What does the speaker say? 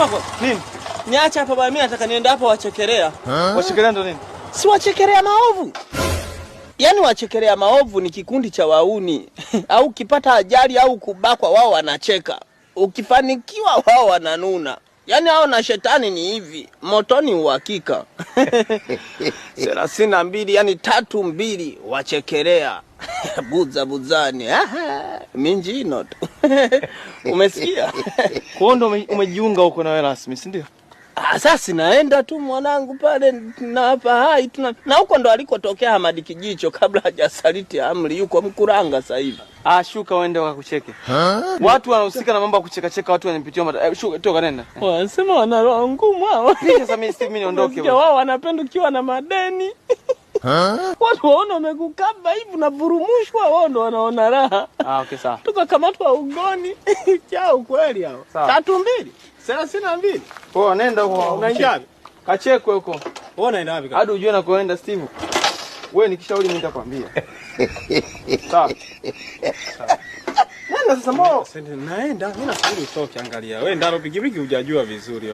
Simama kwa. Nini? Niacha hapa bwana, mimi nataka niende hapo wachekelea. Wachekelea ndo nini? Si wachekelea maovu. Yaani wachekelea maovu ni kikundi cha wauni. Au ukipata ajali au kubakwa wao wanacheka. Ukifanikiwa wao wananuna. Yaani hao na shetani ni hivi, motoni uhakika. 32 yani 32 wachekelea. Buzani. Minjino tu. Umesikia? Kwa ndo umejiunga huko na wewe rasmi, si ndio? Sasa naenda tu mwanangu pale na hapa hai tuna na huko ndo alikotokea Hamadi Kijicho kabla hajasaliti amri, yuko Mkuranga sasa hivi. Shuka uende wakakucheke. Watu wanahusika na mambo ya kucheka watu wanapitiwa shuka toka nenda. Wanasema wana roho ngumu hao. Sasa mimi niondoke wewe. Wao wanapenda ukiwa na madeni. Watu waona wamekukaba hivi na burumushwa, wao ndo wanaona raha. Okay sawa. Tukakamatwa ugoni. Chao kweli hao. 32 32. Poa, nenda huko. Unaingia wapi? Kachekwe huko. Wewe unaenda wapi? Hadi ujue na kuenda Steve. Wewe nikishauri mimi nitakwambia. Sawa. Nenda sasa mbona? Naenda, mimi nasubiri utoke, angalia. Wewe ndaro pikipiki hujajua vizuri.